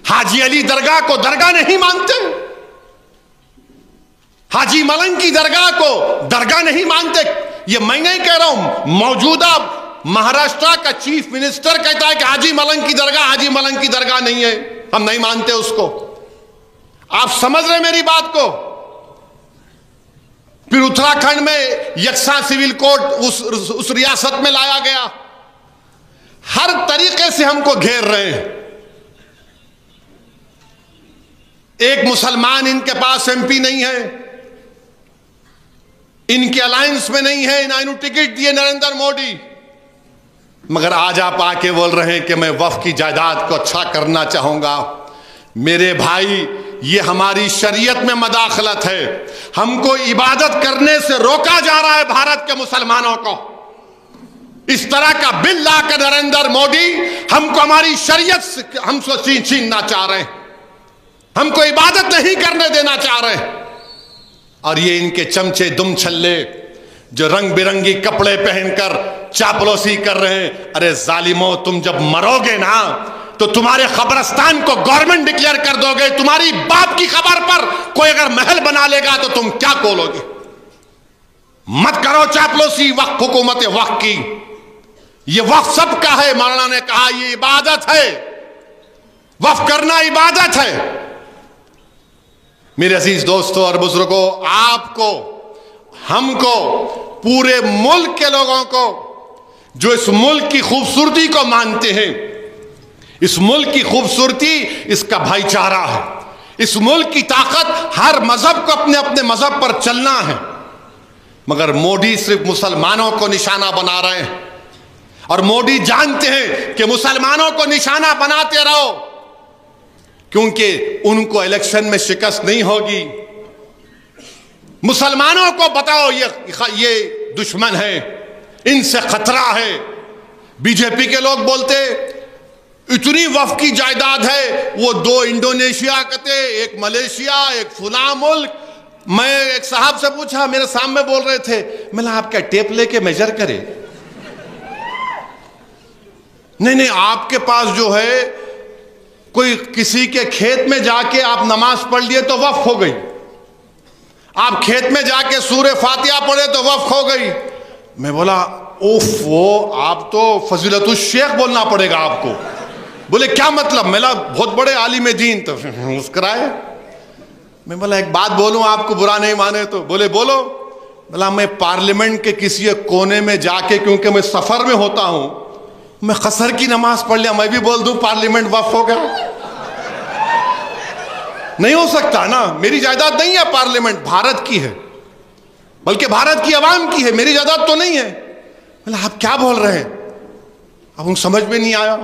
حاجی علی درگاہ کو درگاہ نہیں مانتے، حاجی ملنگ کی درگاہ کو درگاہ نہیں مانتے. یہ میں نہیں کہہ رہا ہوں، موجودہ مہاراشٹرا کا چیف منسٹر کہتا ہے کہ حاجی ملنگ کی درگاہ نہیں ہے، ہم نہیں مانتے اس کو. آپ سمجھ رہے میری بات کو؟ پھر اتراکھنڈ میں یکساں سول کوڈ اس ریاست میں لایا گیا. ہر طریقے سے ہم کو گھیر رہے ہیں. ایک مسلمان ان کے پاس ایم پی نہیں ہے، ان کے الائنس میں نہیں ہے، نہ انہوں ٹکٹ دیے نریندر مودی. مگر آج آپ آ کے بول رہے ہیں کہ میں وقف کی جائیداد کو اچھا کرنا چاہوں گا. میرے بھائی، یہ ہماری شریعت میں مداخلت ہے. ہم کو عبادت کرنے سے روکا جا رہا ہے بھارت کے مسلمانوں کو. اس طرح کا بل لا کر نریندر مودی ہم کو ہماری شریعت سے ہم سے چھیننا چاہ رہے ہیں، ہم کو عبادت نہیں کرنے دینا چاہ رہے ہیں. اور یہ ان کے چمچے دم چھلے جو رنگ برنگی کپڑے پہن کر چاپلوسی کر رہے ہیں. ارے ظالموں، تم جب مرو گے نا تو تمہارے قبرستان کو گورنمنٹ ڈکلیئر کر دو گے. تمہاری باپ کی قبر پر کوئی اگر محل بنا لے گا تو تم کیا کھولو گے؟ مت کرو چاپلوسی وقف حکومت وقف کی. یہ وقف سب کا ہے. مولانا نے کہا یہ عبادت ہے، وقف کرنا عبادت ہے. میرے عزیز دوستوں اور بزرگوں، آپ کو، ہم کو، پورے ملک کے لوگوں کو جو اس ملک کی خوبصورتی کو مانتے ہیں، اس ملک کی خوبصورتی اس کا بھائی چارہ ہے. اس ملک کی طاقت ہر مذہب کو اپنے اپنے مذہب پر چلنا ہے. مگر مودی صرف مسلمانوں کو نشانہ بنا رہے ہیں، اور مودی جانتے ہیں کہ مسلمانوں کو نشانہ بناتے رہو کیونکہ ان کو الیکشن میں شکست نہیں ہوگی. مسلمانوں کو بتاؤ یہ دشمن ہے، ان سے خطرہ ہے. بی جے پی کے لوگ بولتے اتنی وقف کی جائیداد ہے، وہ 2 انڈونیشیا کہتے، ایک ملیشیا، ایک فلاں ملک. میں ایک صاحب سے پوچھا، میرے سامنے بول رہے تھے، میں نے آپ کا ٹیپ لے کے میجر کرے. نہیں، آپ کے پاس جو ہے کوئی کسی کے کھیت میں جا کے آپ نماز پڑھ لیے تو وقف ہو گئی، آپ کھیت میں جا کے سورہ فاتحہ پڑھے تو وقف ہو گئی. میں بولا اوف، وہ آپ تو فضیلت الشیخ بولنا پڑے گا آپ کو. بولے کیا مطلب؟ میں بولا بہت بڑے عالم دین. تو مسکرائے. میں بولا ایک بات بولوں، آپ کو برا نہیں مانے تو؟ بولے بولو. بولا میں پارلیمنٹ کے کسی ایک کونے میں جا کے، کیونکہ میں سفر میں ہوتا ہوں، میں قصر کی نماز پڑھ لیا، میں بھی بول دوں پارلیمنٹ وقف ہو گیا؟ نہیں ہو سکتا نا. میری جائیداد نہیں ہے پارلیمنٹ، بھارت کی ہے، بلکہ بھارت کی عوام کی ہے، میری جائیداد تو نہیں ہے. آپ کیا بول رہے ہیں؟ اب ان سمجھ میں نہیں آیا.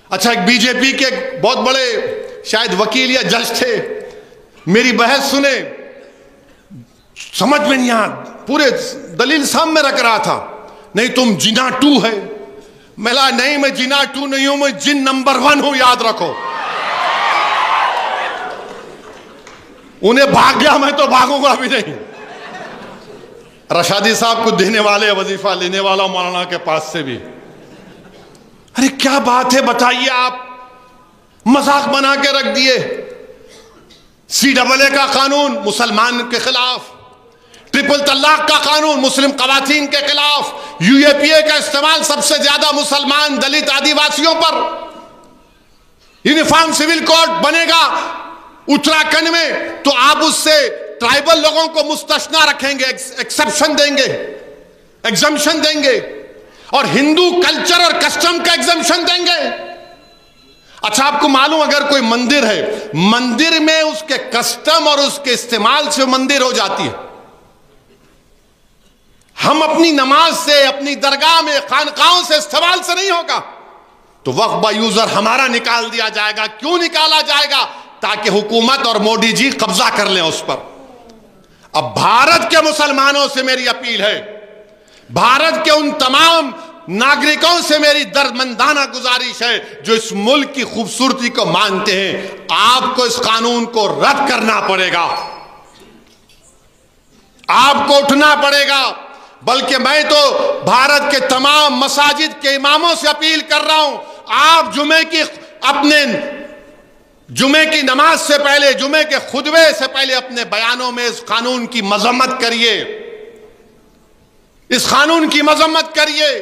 اچھا، ایک بی جے پی کے بہت بڑے شاید وکیل یا جج تھے، میری بحث سنے، سمجھ میں نہیں آیا، پورے دلیل سامنے رکھ رہا تھا. نہیں تم جنا 2 ہے. میں کہا نہیں، میں جنا 2 نہیں ہوں، میں جن نمبر 1 ہوں، یاد رکھو. انہیں بھاگ گیا، میں تو بھاگوں گا بھی نہیں. رشادی صاحب کو دینے والے، وظیفہ لینے والا مولانا کے پاس سے بھی. ارے کیا بات ہے بتائیے، آپ مذاق بنا کے رکھ دیے. CAA کا قانون مسلمان کے خلاف، ٹرپل طلاق کا قانون مسلم خواتین کے خلاف، UAPA کا استعمال سب سے زیادہ مسلمان، دلت، آدیواسیوں پر. یونیفارم سول کوڈ بنے گا اتراکھنڈ میں تو آپ اس سے ٹرائبل لوگوں کو مستثنا رکھیں گے، ایکسپشن دیں گے، ایگزمپشن دیں گے، اور ہندو کلچر اور کسٹم کا ایگزمپشن دیں گے. اچھا، آپ کو معلوم اگر کوئی مندر ہے، مندر میں اس کے کسٹم اور اس کے استعمال سے مندر ہو جاتی ہے. ہم اپنی نماز سے، اپنی درگاہ میں، خانقاہوں سے استعمال سے نہیں ہوگا تو وقف با یوزر ہمارا نکال دیا جائے گا. کیوں نکالا جائے گا؟ تاکہ حکومت اور مودی جی قبضہ کر لیں اس پر. اب بھارت کے مسلمانوں سے میری اپیل ہے، بھارت کے ان تمام ناگرکوں سے میری دردمندانہ گزارش ہے جو اس ملک کی خوبصورتی کو مانتے ہیں، آپ کو اس قانون کو رد کرنا پڑے گا، آپ کو اٹھنا پڑے گا. بلکہ میں تو بھارت کے تمام مساجد کے اماموں سے اپیل کر رہا ہوں، آپ جمعے کی اپنے جمعے کی نماز سے پہلے، جمعے کے خطبے سے پہلے اپنے بیانوں میں اس قانون کی مذمت کریے، اس قانون کی مذمت کریے،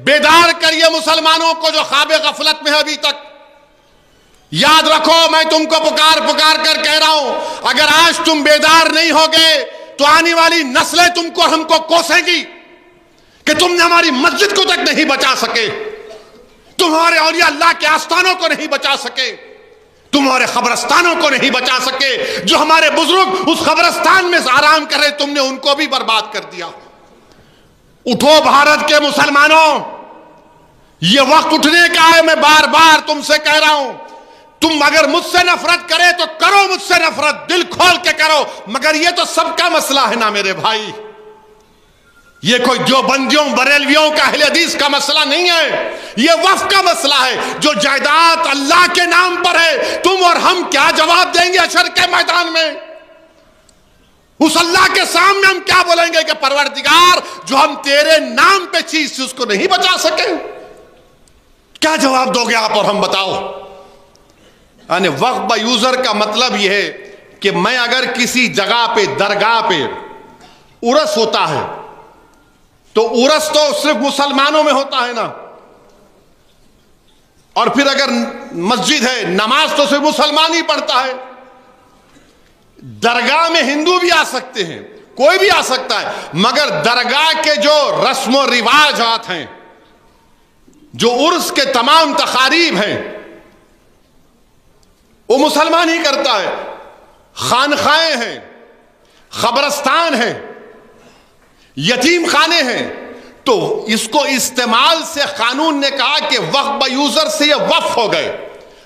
بیدار کریے مسلمانوں کو جو خواب غفلت میں ہے ابھی تک۔ یاد رکھو، میں تم کو پکار پکار کر کہہ رہا ہوں، اگر آج تم بیدار نہیں ہوگے تو آنے والی نسلیں تم کو ہم کو کوسیں گی کہ تم نے ہماری مسجد کو تک نہیں بچا سکے، تمہارے اولیاء اللہ کے آستانوں کو نہیں بچا سکے، تمہارے قبرستانوں کو نہیں بچا سکے، جو ہمارے بزرگ اس قبرستان میں آرام کر رہے تم نے ان کو بھی برباد کر دیا۔ اٹھو بھارت کے مسلمانوں، یہ وقت اٹھنے کا ہے۔ میں بار بار تم سے کہہ رہا ہوں، تم اگر مجھ سے نفرت کرے تو کرو مجھ سے نفرت، دل کھول کے کرو، مگر یہ تو سب کا مسئلہ ہے نا میرے بھائی، یہ کوئی دیوبندیوں بریلویوں کا اہل حدیث کا مسئلہ نہیں ہے، یہ وقف کا مسئلہ ہے۔ جو جائیداد اللہ کے نام پر ہے، تم اور ہم کیا جواب دیں گے حشر کے میدان میں؟ اس اللہ کے سامنے ہم کیا بولیں گے کہ پروردگار جو ہم تیرے نام پہ چیز سے اس کو نہیں بچا سکے؟ کیا جواب دو گے آپ اور ہم؟ بتاؤ۔ یعنی وقف با یوزر کا مطلب یہ ہے کہ میں اگر کسی جگہ پہ، درگاہ پہ عرس ہوتا ہے تو عرس تو صرف مسلمانوں میں ہوتا ہے نا، اور پھر اگر مسجد ہے، نماز تو صرف مسلمان ہی پڑھتا ہے، درگاہ میں ہندو بھی آ سکتے ہیں، کوئی بھی آ سکتا ہے، مگر درگاہ کے جو رسم و رواجات ہیں، جو عرس کے تمام تقاریب ہیں، وہ مسلمان ہی کرتا ہے۔ خانقاہیں ہیں، قبرستان ہیں، یتیم خانے ہیں، تو اس کو استعمال سے قانون نے کہا کہ وقف با یوزر سے یہ وقف ہو گئے۔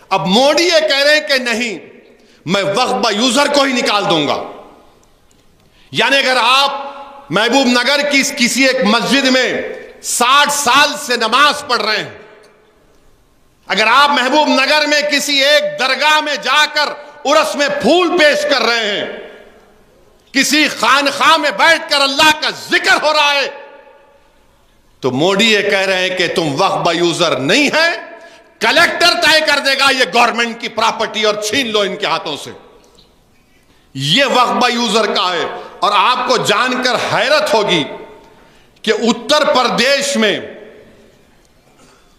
اب مودی یہ کہہ رہے ہیں کہ نہیں، میں وقف با یوزر کو ہی نکال دوں گا۔ یعنی اگر آپ محبوب نگر کی کسی ایک مسجد میں 60 سال سے نماز پڑھ رہے ہیں، اگر آپ محبوب نگر میں کسی ایک درگاہ میں جا کر عرس میں پھول پیش کر رہے ہیں، کسی خانقاہ میں بیٹھ کر اللہ کا ذکر ہو رہا ہے، تو مودی یہ کہہ رہے ہیں کہ تم وقف با یوزر نہیں ہے، کلیکٹر طے کر دے گا یہ گورنمنٹ کی پراپرٹی اور چھین لو ان کے ہاتھوں سے۔ یہ وقف با یوزر کا ہے۔ اور آپ کو جان کر حیرت ہوگی کہ اتر پردیش میں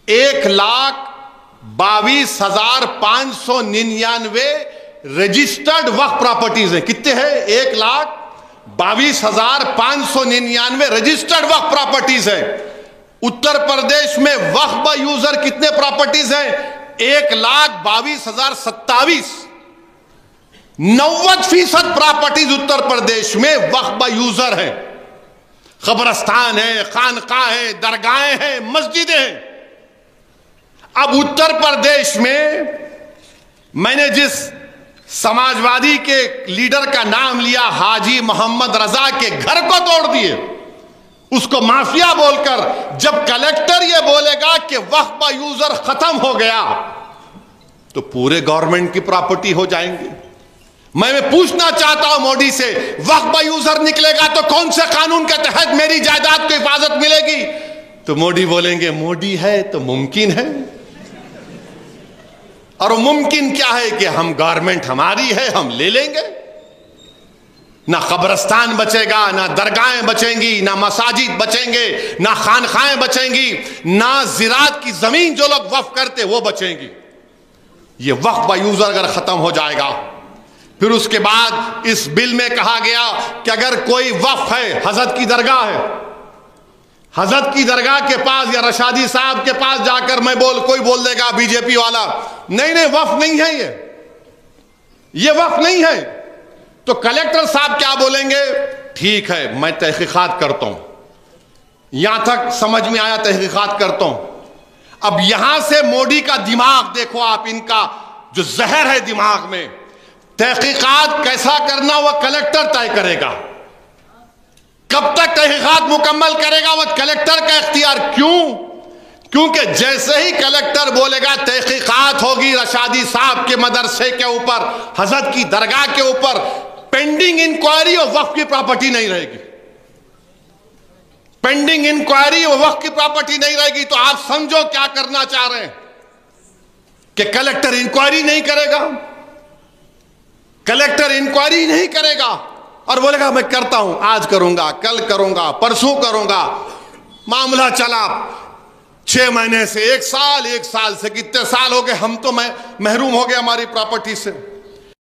1,22,599 رجسٹرڈ وقف پراپرٹیز ہیں۔ کتنے ہیں؟ 1,22,599 رجسٹرڈ وقف پراپرٹیز ہیں۔ اتر پردیش میں وقف با یوزر کتنے پراپرٹیز ہیں؟ 1,22,027۔ 90% پراپرٹیز اتر پردیش میں وقف با یوزر ہیں۔ قبرستان ہیں، خانقاہ ہیں، درگاہیں ہیں، مسجدیں ہیں۔ اب اتر پردیش میں نے جس سماجوادی کے لیڈر کا نام لیا، حاجی محمد رضا کے گھر کو توڑ دیے، اس کو مافیا بول کر، جب کلیکٹر یہ بولے گا کہ وقف با یوزر ختم ہو گیا تو پورے گورنمنٹ کی پراپرٹی ہو جائیں گے۔ میں پوچھنا چاہتا ہوں مودی سے، وقف با یوزر نکلے گا تو کون سے قانون کے تحت میری جائیداد کو حفاظت ملے گی؟ تو مودی بولیں گے مودی ہے تو ممکن ہے، اور ممکن کیا ہے کہ ہم گورنمنٹ ہماری ہے، ہم لے لیں گے۔ نہ قبرستان بچے گا، نہ درگاہیں بچیں گی، نہ مساجد بچیں گے، نہ خانقاہیں بچیں گی، نہ زراعت کی زمین جو لوگ وقف کرتے وہ بچیں گی۔ یہ وقف با یوزر اگر ختم ہو جائے گا، پھر اس کے بعد اس بل میں کہا گیا کہ اگر کوئی وقف ہے، حضرت کی درگاہ ہے، حضرت کی درگاہ کے پاس یا رشادی صاحب کے پاس جا کر کوئی بول دے گا بی جے پی والا، نہیں وقف نہیں ہے، یہ وقف نہیں ہے، تو کلیکٹر صاحب کیا بولیں گے؟ ٹھیک ہے، میں تحقیقات کرتا ہوں۔ یہاں تک سمجھ میں آیا؟ تحقیقات کرتا ہوں۔ اب یہاں سے مودی کا دماغ دیکھو آپ، ان کا جو زہر ہے دماغ میں، تحقیقات کیسا کرنا وہ کلیکٹر طے کرے گا، کب تک تحقیقات مکمل کرے گا وہ کلیکٹر کا اختیار۔ کیونکہ جیسے ہی کلیکٹر بولے گا تحقیقات ہوگی رشادی صاحب کے مدرسے کے اوپر، حضرت کی درگاہ کے اوپر، پینڈنگ انکوائری اور وقف کی پراپرٹی نہیں رہے گی، پینڈنگ انکوائری اور وقف کی پراپرٹی نہیں رہے گی۔ تو آپ سمجھو کیا کرنا چاہ رہے ہیں کہ کلیکٹر انکوائری نہیں کرے گا، کلیکٹر انکوائری نہیں کرے گا اور بولے گا میں کرتا ہوں، آج کروں گا، کل کروں گا، پرسوں کروں گا. معاملہ چلا 6 مہینے سے 1 سال، 1 سال سے کتنے سال ہو گئے، ہم تو محروم ہو گئے ہماری پراپرٹی سے.